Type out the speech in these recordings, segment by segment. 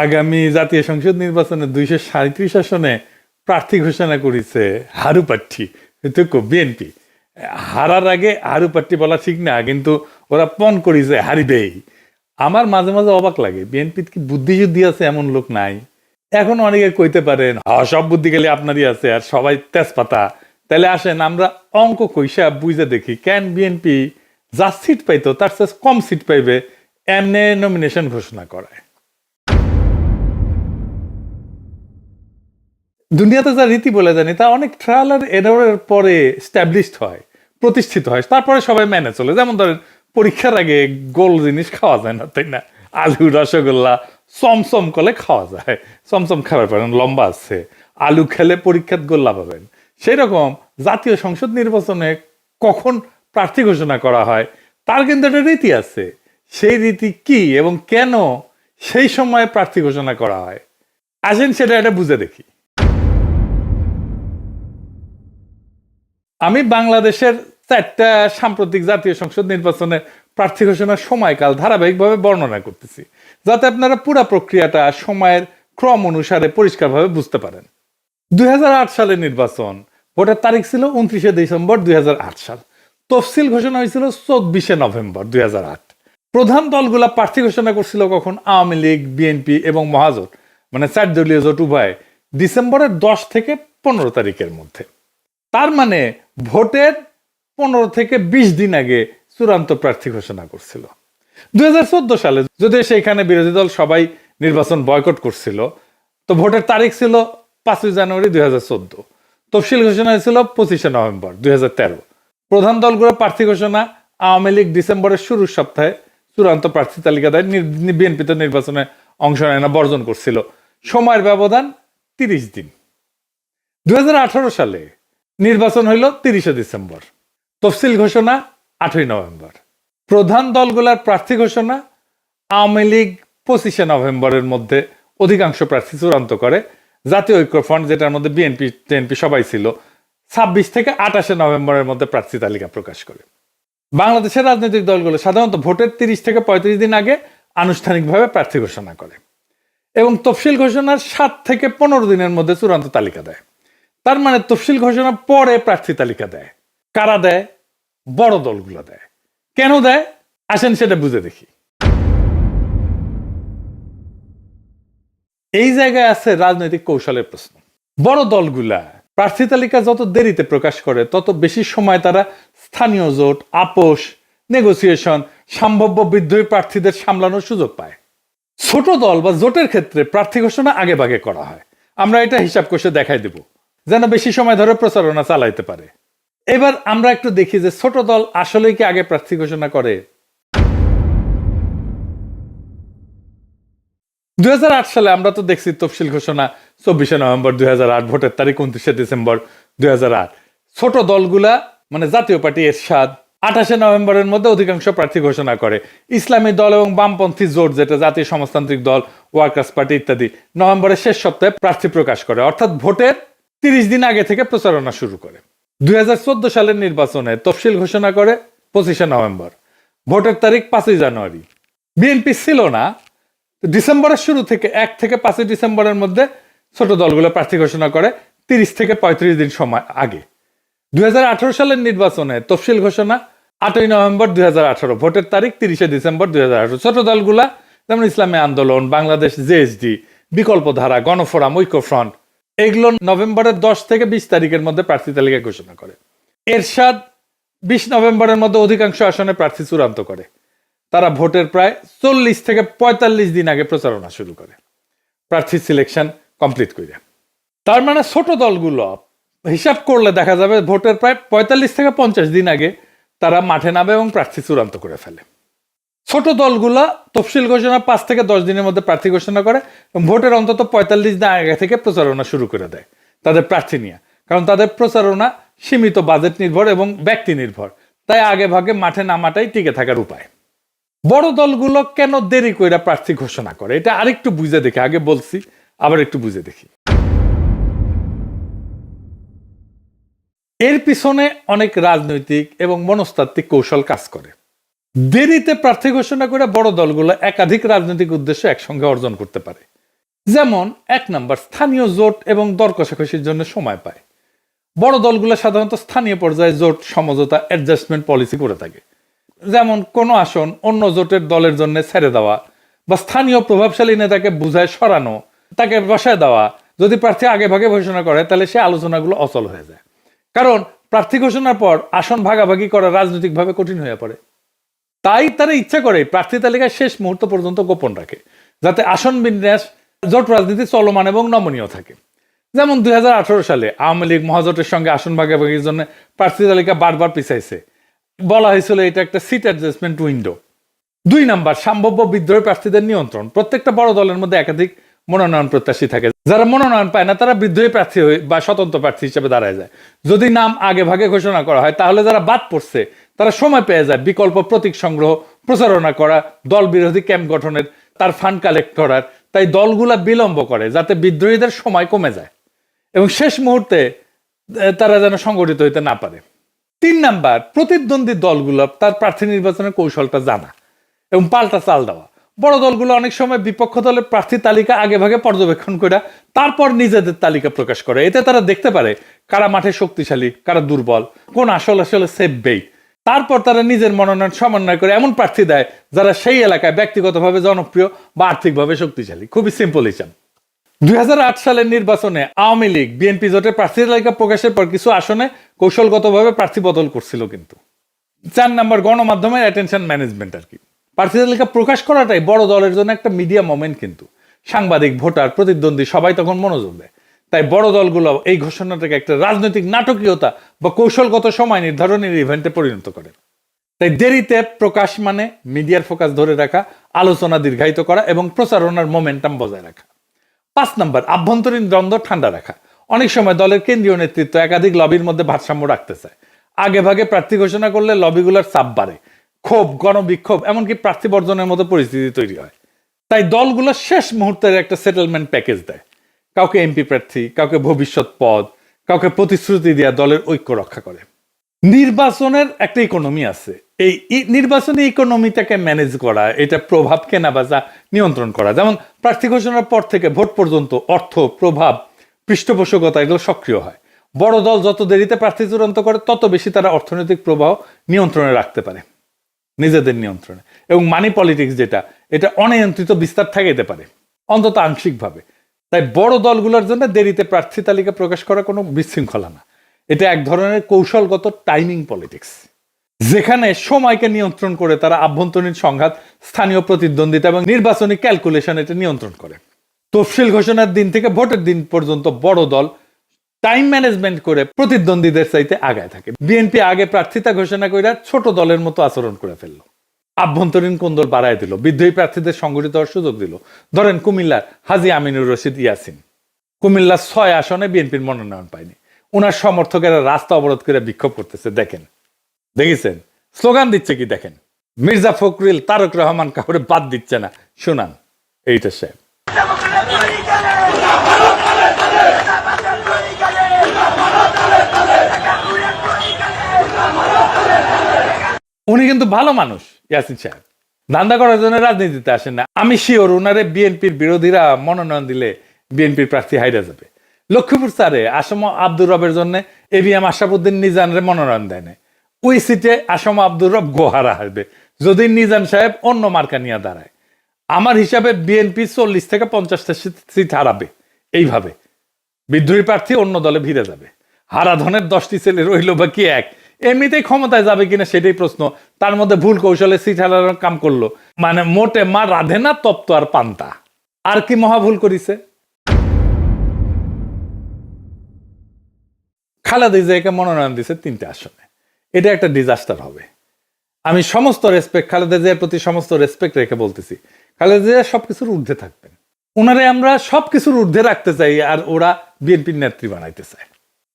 আগামী জাতীয় সংসদ নির্বাচনে 237 আসনে প্রার্থী ঘোষণা করেছে হারু প্রার্থী বিএনপি। হারার আগে হারু প্রার্থী বলা ঠিক না, কিন্তু ওরা পণ করেছে হারিবেই। আমার মাঝে মাঝে অবাক লাগে, বিএনপির কি বুদ্ধি যুদ্ধি আছে এমন লোক নাই? এখন অনেকে কইতে পারেন সব বুদ্ধি গেলে আপনারই আছে আর সবাই তেজপাতা। তাহলে আসেন আমরা অঙ্ক কইসা বুঝে দেখি, কেন বিএনপি যা সিট পাইতো তার চেয়ে কম সিট পাইবে এমনি নমিনেশন ঘোষণা করায়। দুনিয়াতে যা রীতি বলে জানি তা অনেক ট্রায়াল আর এররের পরে স্ট্যাবলিশড হয়, প্রতিষ্ঠিত হয়, তারপরে সবাই মেনে চলে। যেমন ধরেন পরীক্ষার আগে গোল জিনিস খাওয়া যায় না, তাই না? আলু রসগোল্লা চমচম করলে খাওয়া যায়, চমচম খাবার পারেন, লম্বা আছে, আলু খেলে পরীক্ষার গোল্লা পাবেন। সেই রকম জাতীয় সংসদ নির্বাচনে কখন প্রার্থী ঘোষণা করা হয় তার কিন্তু একটা রীতি আছে। সেই রীতি কি এবং কেন সেই সময়ে প্রার্থী ঘোষণা করা হয়, আসেন সেটা এটা বুঝে দেখি। আমি বাংলাদেশের 4টা সাম্প্রতিক জাতীয় সংসদ নির্বাচনের প্রার্থী ঘোষণার সময়কাল ধারাবাহিকভাবে বর্ণনা করতেছি, যাতে আপনারা পুরা প্রক্রিয়াটা সময়ের ক্রম অনুসারে পরিষ্কারভাবে বুঝতে পারেন। 2008 সালের নির্বাচন, ভোটের তারিখ ছিল 29শে ডিসেম্বর 2008 সাল। তফসিল ঘোষণা হয়েছিল 24শে নভেম্বর 2008। প্রধান দলগুলা প্রার্থী ঘোষণা করছিল কখন? আওয়ামী লীগ, বিএনপি এবং মহাজোট, মানে 4 দলীয় জোট উভয়, ডিসেম্বরের 10 থেকে 15 তারিখের মধ্যে। তার মানে ভোটের 15 থেকে 20 দিন আগে চূড়ান্ত প্রার্থী ঘোষণা করছিল। 2014 সালে যদিও সেইখানে বিরোধী দল সবাই নির্বাচন বয়কট করছিল, তো ভোটের তারিখ ছিল 5 জানুয়ারি 2014। তফসিল ঘোষণা হয়েছিল 25শে নভেম্বর 2013। প্রধান দলগুলো প্রার্থী ঘোষণা, আওয়ামী লীগ ডিসেম্বরের শুরুর সপ্তাহে চূড়ান্ত প্রার্থী তালিকা দেয়। বিএনপি তো নির্বাচনে অংশ নেয় না, বর্জন করছিল। সময়ের ব্যবধান 30 দিন। 2018 সালে নির্বাচন হইল 30শে ডিসেম্বর, তফসিল ঘোষণা 8ই নভেম্বর। প্রধান দলগুলার প্রার্থী ঘোষণা, আওয়ামী লীগ 25শে নভেম্বরের মধ্যে অধিকাংশ প্রার্থী চূড়ান্ত করে। জাতীয় ঐক্যফ্রন্ট, যেটার মধ্যে বিএনপি টিএনপি সবাই ছিল, 26 থেকে 28শে নভেম্বরের মধ্যে প্রার্থী তালিকা প্রকাশ করে। বাংলাদেশের রাজনৈতিক দলগুলো সাধারণত ভোটের 30 থেকে 35 দিন আগে আনুষ্ঠানিকভাবে প্রার্থী ঘোষণা করে এবং তফসিল ঘোষণার 7 থেকে 15 দিনের মধ্যে চূড়ান্ত তালিকা দেয়। তার মানে তফসিল ঘোষণার পরে প্রার্থী তালিকা দেয়। কারা দেয়? বড় দলগুলো দেয়। কেন দেয় আসেন সেটা বুঝে দেখি। এই জায়গায় আছে রাজনৈতিক কৌশলের প্রশ্ন। বড় দলগুলা প্রার্থী তালিকা যত দেরিতে প্রকাশ করে তত বেশি সময় তারা স্থানীয় জোট, আপোষ, নেগোসিয়েশন, সম্ভাব্য বিদ্রোহী প্রার্থীদের সামলানোর সুযোগ পায়। ছোট দল বা জোটের ক্ষেত্রে প্রার্থী ঘোষণা আগে ভাগে করা হয়। আমরা এটা হিসাব কষে দেখাই দেব, যেন বেশি সময় ধরে প্রচারণা চালাইতে পারে। এবার আমরা একটু দেখি যে ছোট দল আসলেই কি আগে প্রার্থী ঘোষণা করে। 2008 সালে আমরা তো দেখছি তফসিল ঘোষণা 24শে নভেম্বর 2008, ভোটের তারিখ 29শে ডিসেম্বর 2008। ছোট দলগুলা মানে জাতীয় পার্টি এরশাদ 28শে নভেম্বরের মধ্যে অধিকাংশ প্রার্থী ঘোষণা করে। ইসলামী দল এবং বামপন্থী জোট, যেটা জাতীয় সমাজতান্ত্রিক দল, ওয়ার্কার্স পার্টি ইত্যাদি, নভেম্বরের শেষ সপ্তাহে প্রার্থী প্রকাশ করে, অর্থাৎ ভোটের 30 দিন আগে থেকে প্রচারণা শুরু করে। 2014 সালের নির্বাচনে তফসিল ঘোষণা করে 25শে নভেম্বর, ভোটের তারিখ 5 জানুয়ারি। বিএনপি ছিল না, ডিসেম্বরের শুরু থেকে 1 থেকে 5 ডিসেম্বরের মধ্যে ছোট দলগুলো প্রার্থী ঘোষণা করে 30 থেকে 35 দিন সময় আগে। 2018 সালের নির্বাচনে তফসিল ঘোষণা 8ই নভেম্বর 2018, ভোটের তারিখ 30শে ডিসেম্বর 2018। ছোট দলগুলা যেমন ইসলামী আন্দোলন, বাংলাদেশ জেএসডি, বিকল্প ধারা, গণফোরাম, ঐক্যফ্রন্ট, এগুলো নভেম্বরের 10 থেকে 20 তারিখের মধ্যে প্রার্থী তালিকা ঘোষণা করে। এরশাদ 20 নভেম্বরের মধ্যে অধিকাংশ আসনে প্রার্থী চূড়ান্ত করে। তারা ভোটের প্রায় 40 থেকে 45 দিন আগে প্রচারণা শুরু করে প্রার্থী সিলেকশন কমপ্লিট করে। তার মানে ছোট দলগুলো হিসাব করলে দেখা যাবে ভোটের প্রায় 45 থেকে 50 দিন আগে তারা মাঠে নামে এবং প্রার্থী চূড়ান্ত করে ফেলে। ছোট দলগুলা তফসিল ঘোষণা 5 থেকে 10 দিনের মধ্যে প্রার্থী ঘোষণা করে এবং ভোটের অন্তত 45 দিন আগে থেকে প্রচারণা শুরু করে দেয় তাদের প্রার্থী নিয়ে, কারণ তাদের প্রচারণা সীমিত বাজেট নির্ভর এবং ব্যক্তি নির্ভর, তাই আগে ভাগে মাঠে নামাটাই টিকে থাকার উপায়। বড় দলগুলো কেন দেরি করে প্রার্থী ঘোষণা করে এটা আরেকটু বুঝে দেখি। আগে বলছি, আবার একটু বুঝে দেখি। এর পিছনে অনেক রাজনৈতিক এবং মনস্তাত্ত্বিক কৌশল কাজ করে। দেরিতে প্রার্থী ঘোষণা করে বড় দলগুলো একাধিক রাজনৈতিক উদ্দেশ্য একসঙ্গে অর্জন করতে পারে। যেমন 1 নম্বর, স্থানীয় জোট এবং দর কষাকষির জন্য সময় পায়। বড় দলগুলো সাধারণত স্থানীয় পর্যায়ে জোট সমঝোতা অ্যাডজাস্টমেন্ট পলিসি করে থাকে। যেমন কোনো আসন অন্য জোটের দলের জন্য ছেড়ে দেওয়া বা স্থানীয় প্রভাবশালী নেতাকে বুঝায় সরানো, তাকে বসায় দেওয়া। যদি প্রার্থী আগে ভাগে ঘোষণা করে তাহলে সে আলোচনাগুলো অচল হয়ে যায়, কারণ প্রার্থী ঘোষণার পর আসন ভাগাভাগি করা রাজনৈতিকভাবে কঠিন হয়ে পড়ে। তাই তারা ইচ্ছা করে প্রার্থী তালিকায় শেষ মুহূর্ত পর্যন্ত গোপন রাখে, যাতে আসন বিন্যাস জোট রাজনীতি চলমান এবং নমনীয় থাকে। যেমন 2018 সালে আওয়ামী লীগ মহাজোটের সঙ্গে আসন ভাগাভাগির জন্য প্রার্থী তালিকা বারবার পিছাইছে। বলা হয়েছিল এটা একটা সিট অ্যাডজাস্টমেন্ট উইন্ডো। 2 নম্বর, সম্ভাব্য বিদ্রোহী প্রার্থীদের নিয়ন্ত্রণ। প্রত্যেকটা বড় দলের মধ্যে একাধিক মনোনয়ন প্রত্যাশী থাকে। যারা মনোনয়ন পায় না তারা বিদ্রোহী প্রার্থী বা স্বতন্ত্র প্রার্থী হিসেবে দাঁড়ায় যায়। যদি নাম আগে ভাগে ঘোষণা করা হয় তাহলে যারা বাদ পড়ছে তারা সময় পেয়ে যায় বিকল্প প্রতীক সংগ্রহ, প্রচারণা করা, দল বিরোধী ক্যাম্প গঠনের, তার ফান্ড কালেক্ট করার। তাই দলগুলা বিলম্ব করে যাতে বিদ্রোহীদের সময় কমে যায় এবং শেষ মুহূর্তে তারা যেন সংগঠিত হইতে না পারে। 3 নম্বর, প্রতিদ্বন্দ্বী দলগুলো তার প্রার্থী নির্বাচনের কৌশলটা জানা এবং পাল্টা চাল দেওয়া। বড় দলগুলো অনেক সময় বিপক্ষ দলের প্রার্থী তালিকা আগে ভাগে পর্যবেক্ষণ করে তারপর নিজেদের তালিকা প্রকাশ করে। এতে তারা দেখতে পারে কারা মাঠে শক্তিশালী, কারা দুর্বল, কোন আসলে সেফ বেট। তারপর তারা নিজের মনোনয়ন সমন্বয় করে এমন প্রার্থী দেয় যারা সেই এলাকায় ব্যক্তিগতভাবে জনপ্রিয় বা আর্থিকভাবে শক্তিশালী। খুবই সিম্পল হিসাব। 2008 সালের নির্বাচনে আওয়ামী লীগ বিএনপি জোটের প্রার্থী তালিকা প্রকাশের পর কিছু আসনে কৌশলগতভাবে প্রার্থী বদল করছিল। কিন্তু 4 নম্বর, গণমাধ্যমের অ্যাটেনশন ম্যানেজমেন্ট আর কি। প্রার্থী তালিকা প্রকাশ করাটাই বড় দলের জন্য একটা মিডিয়া মোমেন্ট, কিন্তু সাংবাদিক, ভোটার, প্রতিদ্বন্দ্বী সবাই তখন মনোযোগ দেয়। তাই বড় দলগুলো এই ঘোষণাটাকে একটা রাজনৈতিক নাটকীয়তা বা কৌশলগত সময় নির্ধারণের ইভেন্টে পরিণত করে। তাই দেরিতে প্রকাশ মানে মিডিয়ার ফোকাস ধরে রাখা, আলোচনা দীর্ঘায়িত করা এবং প্রচারণার মোমেন্টাম বজায় রাখা। 5 নম্বর, আভ্যন্তরীণ দ্বন্দ্ব ঠান্ডা রাখা। অনেক সময় দলের কেন্দ্রীয় নেতৃত্ব একাধিক লবির মধ্যে ভারসাম্য রাখতে চায়। আগে ভাগে প্রার্থী ঘোষণা করলে লবিগুলোর চাপ বাড়ে, ক্ষোভ, গণবিক্ষোভ, এমনকি প্রার্থী বর্জনের মতো পরিস্থিতি তৈরি হয়। তাই দলগুলো শেষ মুহূর্তের একটা সেটেলমেন্ট প্যাকেজ দেয়। কাউকে এমপি প্রার্থী, কাউকে ভবিষ্যৎ পদ, কাউকে প্রতিশ্রুতি দেওয়া দলের ঐক্য রক্ষা করে। নির্বাচনের একটা ইকোনমি আছে। এই নির্বাচনী ইকোনমিটাকে ম্যানেজ করা, এটা প্রভাব কেনাবেচা নিয়ন্ত্রণ করা। যেমন প্রার্থী ঘোষণার পর থেকে ভোট পর্যন্ত অর্থ, প্রভাব, পৃষ্ঠপোষকতা এগুলো সক্রিয় হয়। বড় দল যত দেরিতে প্রার্থী চূড়ান্ত করে তত বেশি তারা অর্থনৈতিক প্রবাহ নিয়ন্ত্রণে রাখতে পারে, নিজেদের নিয়ন্ত্রণে। এবং মানি পলিটিক্স যেটা, এটা অনিয়ন্ত্রিত বিস্তার থাকাইতে পারে, অন্তত আংশিকভাবে। তাই বড় দলগুলোর জন্য দেরিতে প্রার্থী তালিকা প্রকাশ করা কোনো বিশৃঙ্খলা না, এটা এক ধরনের কৌশলগত টাইমিং পলিটিক্স, যেখানে সময়কে নিয়ন্ত্রণ করে তারা আভ্যন্তরীণ সংঘাত, স্থানীয় প্রতিদ্বন্দ্বিতা এবং নির্বাচনী ক্যালকুলেশন এটা নিয়ন্ত্রণ করে। তফসিল ঘোষণার দিন থেকে ভোটের দিন পর্যন্ত বড় দল টাইম ম্যানেজমেন্ট করে প্রতিদ্বন্দ্বীদের চাইতে আগায় থাকে। বিএনপি আগে প্রার্থিতা ঘোষণা করে ছোট দলের মতো আচরণ করে ফেললো, আভ্যন্তরীণ কোন্দল বাড়ায় দিল, বিদ্রোহী প্রার্থীদের সংগঠিত হওয়ার সুযোগ দিল। ধরেন কুমিল্লার হাজী আমিনুর রশিদ ইয়াসিন, কুমিল্লার 6 আসনে বিএনপির মনোনয়ন পায়নি। ওনার সমর্থকেরা রাস্তা অবরোধ করে বিক্ষোভ করতেছে, দেখেছেন স্লোগান দিচ্ছে কি দেখেন, মির্জা ফখরুল, তারেক রহমান কাউরে বাদ দিচ্ছে না। শোনান এইটা সাহেব। উনি কিন্তু ভালো মানুষ, ইয়াসিন সাহেব ধান্দা করার জন্য রাজনীতিতে আসেন না। আমি শিওর উনারে বিএনপির বিরোধীরা মনোনয়ন দিলে বিএনপির প্রার্থী হাইরা যাবে। লক্ষ্মীপুর স্যারে আসম আব্দুর রবের জন্য এবিএম আশরাফুদ্দিন নিজানরে মনোনয়ন দেয় না। ওই সিটে আসম আব্দুর রব গোহারা হারবে যদি নিজান সাহেব অন্য মার্কা নিয়ে দাঁড়ায়। আমার হিসাবে বিএনপি 40 থেকে 50টা সিট হারাবে। এইভাবে বিদ্রোহী প্রার্থী অন্য দলে ভিড়ে যাবে। হারাধনের 10টি ছেলে রইল বা কি এক, এমনিতেই ক্ষমতায় যাবে কিনা সেটাই প্রশ্ন। তার মধ্যে ভুল কৌশলে সিট হারানোর কাম করলো, মানে মোটে মা রাধে না তপ্ত আর পান্তা। আর কি মহা ভুল করিছে। খালেদা জিয়াকে মনোনয়ন দিছে 3টে আসনে, এটা একটা ডিজাস্টার হবে। আমি সমস্ত রেসপেক্ট, খালেদা জিয়ার প্রতি সমস্ত রেসপেক্ট রেখে বলতেছি, খালেদা জিয়া সবকিছুর ঊর্ধ্বে থাকবেন। ওনারে আমরা সবকিছুর ঊর্ধ্বে রাখতে চাই, আর ওরা বিএনপির নেত্রী বানাইতে চায়।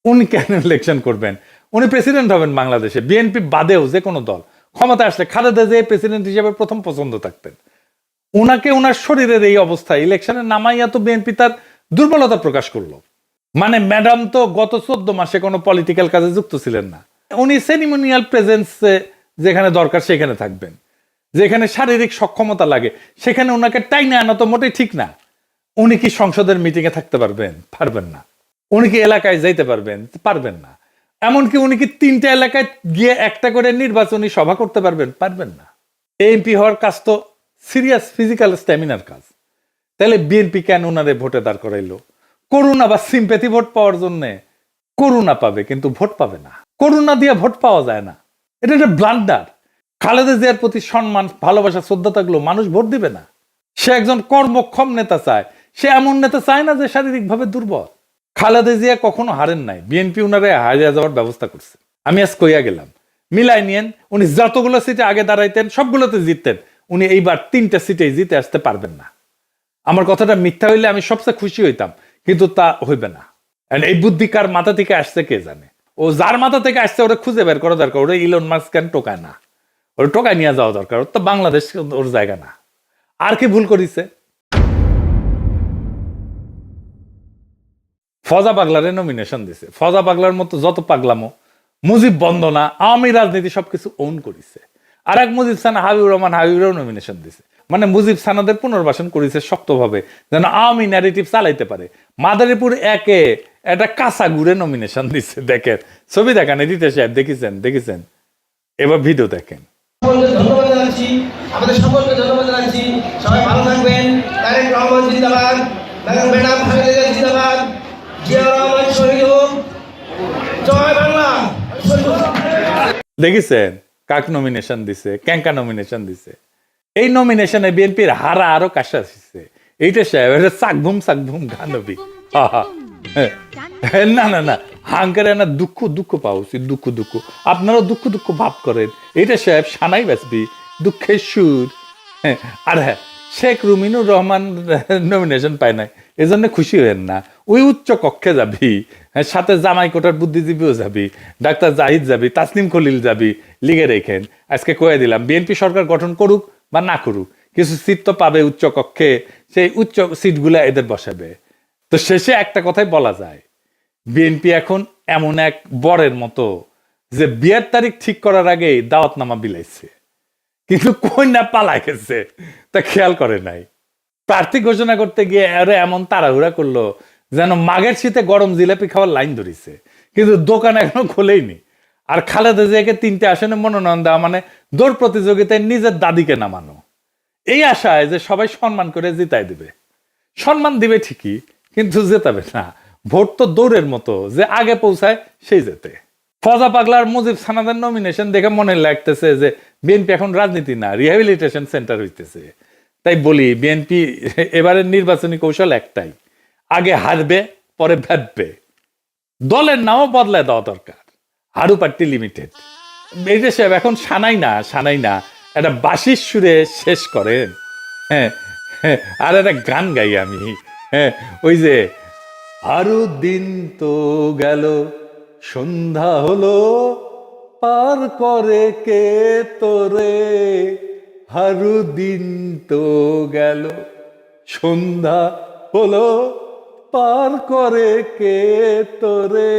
উনি কেন ইলেকশন করবেন? উনি প্রেসিডেন্ট হবেন বাংলাদেশে। বিএনপি বাদেও যে কোনো দল ক্ষমতা আসলে খালেদা জিয়া প্রেসিডেন্ট হিসেবে প্রথম পছন্দ থাকতেন। উনাকে উনার শরীরের এই অবস্থায় ইলেকশনে নামাইয়া তো বিএনপি তার দুর্বলতা প্রকাশ করলো। মানে ম্যাডাম তো গত 14 মাসে কোনো পলিটিক্যাল কাজে যুক্ত ছিলেন না। উনি সেরিমোনিয়াল প্রেজেন্সে যেখানে দরকার সেখানে থাকবেন, যেখানে শারীরিক সক্ষমতা লাগে সেখানে ওনাকে টাইনে আনা তো মোটেই ঠিক না। উনি কি সংসদের মিটিং এ থাকতে পারবেন? পারবেন না। উনি কি এলাকায় যাইতে পারবেন? পারবেন না। এমনকি উনি কি 3টা এলাকায় গিয়ে একটা করে নির্বাচনী সভা করতে পারবেন? পারবেন না। এমপি হওয়ার কাজ তো সিরিয়াস ফিজিক্যাল স্ট্যামিনার কাজ। তাহলে বিএনপি কেন ওনারে ভোটে দাঁড় করাইলো? করুণা বা সিম্প্যাথি ভোট পাওয়ার জন্য। করুণা পাবে কিন্তু ভোট পাবে না। করুণা দিয়ে ভোট পাওয়া যায় না। এটা একটা ব্লান্ডার। খালেদা জিয়ার প্রতি সম্মান, ভালোবাসা, শ্রদ্ধা থাকলেও মানুষ ভোট দিবে না। সে একজন কর্মক্ষম নেতা চায়। সে এমন নেতা চায় না যে শারীরিকভাবে দুর্বল। খালেদা জিয়া কখনো হারেন নাই। বিএনপি উনারে হারিয়ে যাওয়ার ব্যবস্থা করছে। আমি আজ কইয়া গেলাম, মিলাই নিয়েন। উনি যতগুলো সিটে আগে দাঁড়াইতেন সবগুলোতে জিততেন। উনি এইবার 3টা সিটেই জিতে আসতে পারবেন না। আমার কথাটা মিথ্যা হইলে আমি সবচেয়ে খুশি হইতাম, কিন্তু তা হইবে না। এই বুদ্ধি কার মাথা থেকে আসছে কে জানে। ও যার মাথা থেকে আসছে ওরা খুঁজে বের করা দরকার। ওরা ইলন মাস্ক কেন টোকায় না? ওর টোকায় নিয়ে যাওয়া দরকার। ওর তো বাংলাদেশ ওর জায়গা না। আর কি ভুল করিছে? ফজা পাগলারে নমিনেশন দিছে। ফজা পাগলার মতো যত পাগলামো, মুজিব বন্দনা, আওয়ামী রাজনীতি সবকিছু ওন করিছে। আর এক মুজিব সানা হাবিবুর রহমান, হাবিবুরও নমিনেশন দিছে। মানে মুজিব সানাদের পুনর্বাসন করেছে শক্তভাবে, যেন আওয়ামী ন্যারেটিভ চালাইতে পারে। মাদারীপুর একে একটা কাঁচা গুড়ে নমিনেশন দিচ্ছে। দেখেন ছবি, দেখান এডিটর সাহেব, দেখেছেন। এবার ভিডিও দেখেন। ধন্যবাদ জানাচ্ছি, আমাদের সকলকে ধন্যবাদ জানাচ্ছি। সবাই ভালো থাকবেন। তারেক রহমান জিন্দাবাদ, ম্যাডাম খালেদা জিয়া জিন্দাবাদ, জিয়া রহমান শহীদ হোক, জয় বাংলা। দেখেছেন কাক নমিনেশন দিছে, ক্যাঙ্কা নমিনেশন দিছে। এই নমিনেশনে বিএনপির হারা আরো কাশা আসছে। এইটা সাহেব এটা চাকভুম গানবি। না হাঙ্কারে না দুঃখ পাওয়া উচিত। দুঃখ আপনারাও দুঃখ ভাব করেন। এইটা সাহেব সানাই বাঁচবি, দুঃখের সুর। আর হ্যাঁ, শেখ রুমিনুর রহমান নমিনেশন পায় নাই, এজন্য খুশি হয়েন না। ওই উচ্চ কক্ষে যাবি, সাথে জামাই কোটার বুদ্ধিজীবীও যাবি, ডাক্তার জাহিদ যাবি, তাসনিম খলিল যাবি, লিগে রেখেন। আজকে কয়ে দিলাম, বিএনপি সরকার গঠন করুক বা না করুক, কিছু সিট তো পাবে উচ্চ কক্ষে। সেই উচ্চ সিটগুলা এদের বসাবে। তো শেষে একটা কথাই বলা যায়, বিএনপি এখন এমন এক বরের মতো যে বিয়ের তারিখ ঠিক করার আগেই দাওয়াতনামা বিলাইছে, কিন্তু কন্যা পালা গেছে তা খেয়াল করে নাই। প্রার্থী ঘোষণা করতে গিয়ে আরে এমন তাড়াহুড়া করলো যেন মাঘের শীতে গরম জিলাপি খাওয়ার লাইন ধরিছে, কিন্তু দোকান এখনো খোলেইনি। আর খালেদা জিয়াকে 3টে আসনে মনোনয়ন দেওয়া মানে দৌড় প্রতিযোগিতায় নিজের দাদিকে নামানো। এই আশায় যে সবাই সম্মান করে জিতাই দিবে। সম্মান দিবে ঠিকই, কিন্তু জেতাবে না। ভোট তো দৌড়ের মতো, যে আগে পৌঁছায় সেই জেতে। ফজা পাগলার মুজিব সানাদের নমিনেশন দেখে মনে লাগতেছে যে বিএনপি এখন রাজনীতি না, রিহ্যাবিলিটেশন সেন্টার হইতেছে। তাই বলি, বিএনপি এবারের নির্বাচনী কৌশল একটাই, আগে হারবে পরে ভাববে। দলের নামও বদলায় দেওয়া দরকার, হারু পার্টি লিমিটেড। এই যে সাহেব এখন সানাই না একটা বাঁশির সুরে শেষ করেন। হ্যাঁ, আর একটা গান গাই আমি। ওই যে আরো দিন তো গেল, সন্ধ্যা হলো, পার করে কে তোরে। হারু দিন তো গেল, সন্ধ্যা হলো, পার করে কে তোরে।